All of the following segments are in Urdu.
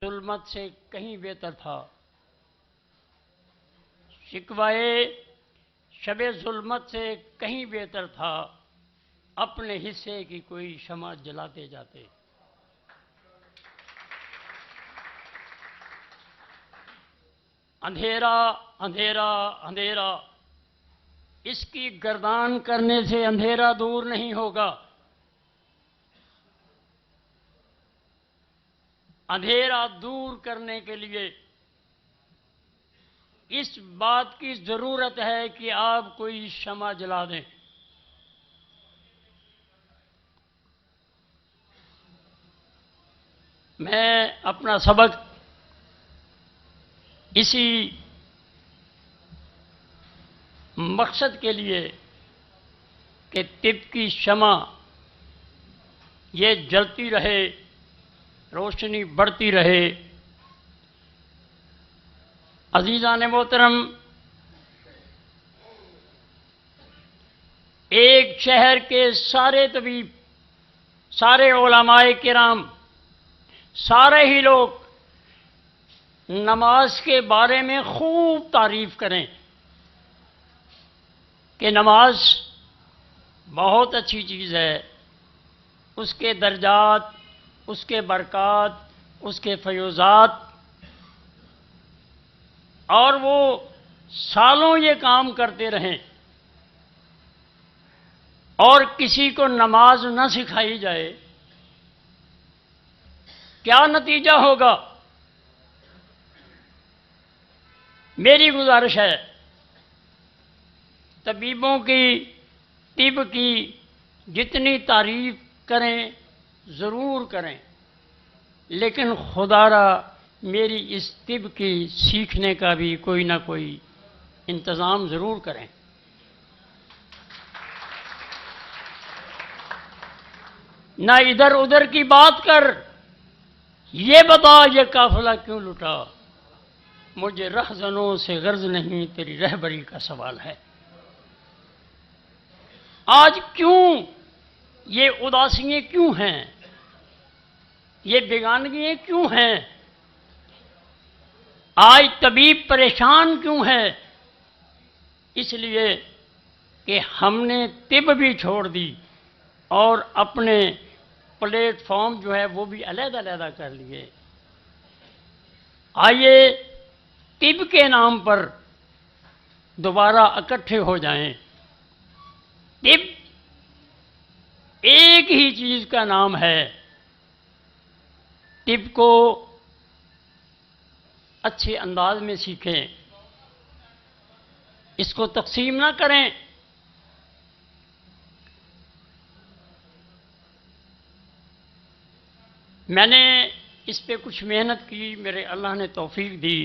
ظلمت سے کہیں بہتر تھا۔ شکوائے شب ظلمت سے کہیں بہتر تھا، اپنے حصے کی کوئی شمع جلاتے جاتے۔ اندھیرا اندھیرا اندھیرا، اس کی گردان کرنے سے اندھیرا دور نہیں ہوگا۔ اندھیرا دور کرنے کے لیے اس بات کی ضرورت ہے کہ آپ کوئی شمع جلا دیں۔ میں اپنا سبق اسی مقصد کے لیے کہ طب کی شمع یہ جلتی رہے، روشنی بڑھتی رہے۔ عزیزان محترم، ایک شہر کے سارے طبیب، سارے علماء کرام، سارے ہی لوگ نماز کے بارے میں خوب تعریف کریں کہ نماز بہت اچھی چیز ہے، اس کے درجات، اس کے برکات، اس کے فیوزات، اور وہ سالوں یہ کام کرتے رہیں اور کسی کو نماز نہ سکھائی جائے، کیا نتیجہ ہوگا؟ میری گزارش ہے، طبیبوں کی، طب کی جتنی تعریف کریں ضرور کریں، لیکن خدا را میری اس طب کی سیکھنے کا بھی کوئی نہ کوئی انتظام ضرور کریں۔ نہ ادھر ادھر کی بات کر، یہ بتا یہ قافلہ کیوں لٹا، مجھے رہزنوں سے غرض نہیں، تیری رہبری کا سوال ہے۔ آج کیوں یہ اداسیاں کیوں ہیں، یہ بیگانگیاں کیوں ہیں؟ آج طبیب پریشان کیوں ہے؟ اس لیے کہ ہم نے طب بھی چھوڑ دی اور اپنے پلیٹ فارم جو ہے وہ بھی علیحدہ علیحدہ کر لیے۔ آئیے طب کے نام پر دوبارہ اکٹھے ہو جائیں۔ طب ایک ہی چیز کا نام ہے، طب کو اچھے انداز میں سیکھیں، اس کو تقسیم نہ کریں۔ میں نے اس پہ کچھ محنت کی، میرے اللہ نے توفیق دی۔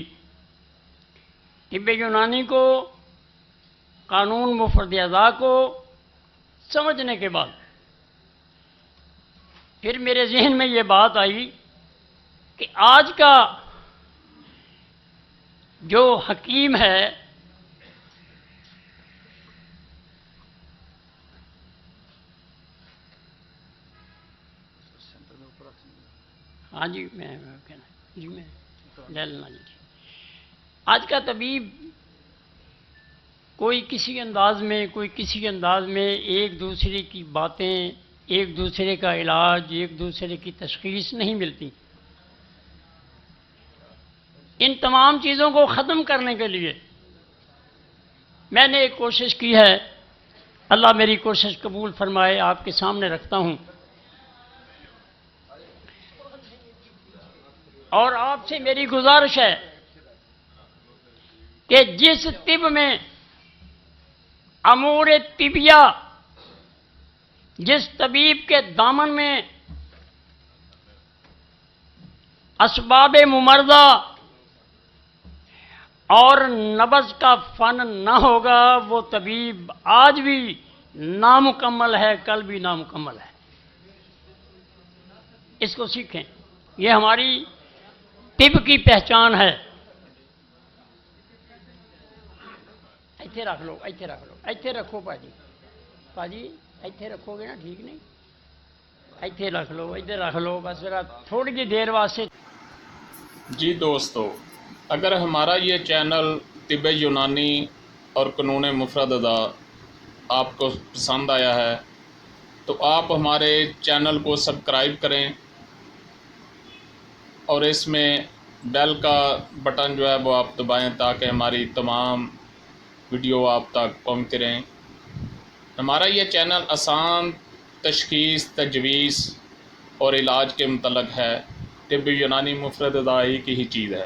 طب یونانی کو، قانون مفرد اعضاء کو سمجھنے کے بعد پھر میرے ذہن میں یہ بات آئی کہ آج کا جو حکیم ہے ہاں جی میں جی میں لے لینا جی، آج کا طبیب کوئی کسی انداز میں، کوئی کسی انداز میں ایک دوسرے کی باتیں، ایک دوسرے کا علاج، ایک دوسرے کی تشخیص نہیں ملتی۔ ان تمام چیزوں کو ختم کرنے کے لیے میں نے ایک کوشش کی ہے، اللہ میری کوشش قبول فرمائے، آپ کے سامنے رکھتا ہوں۔ اور آپ سے میری گزارش ہے کہ جس طب میں امور طبیہ، جس طبیب کے دامن میں اسباب ممرضہ اور نبض کا فن نہ ہوگا، وہ طبیب آج بھی نامکمل ہے، کل بھی نامکمل ہے۔ اس کو سیکھیں، یہ ہماری طب کی پہچان ہے۔ ایتھے رکھ لو، ایتھے رکھ لو، ایتھے رکھو پاجی، پاجی ایتھے رکھو گے نا، ٹھیک نہیں؟ ایتھے رکھ لو، ادھر رکھ لو، بس ذرا تھوڑی جی دیر واسطے۔ جی دوستو، اگر ہمارا یہ چینل طب یونانی اور قانون مفرد ادا آپ کو پسند آیا ہے تو آپ ہمارے چینل کو سبسکرائب کریں اور اس میں بیل کا بٹن جو ہے وہ آپ دبائیں تاکہ ہماری تمام ویڈیو آپ تک پہنچتے رہیں۔ ہمارا یہ چینل آسان تشخیص، تجویز اور علاج کے متعلق ہے۔ طب یونانی مفرد ادائی کی ہی چیز ہے۔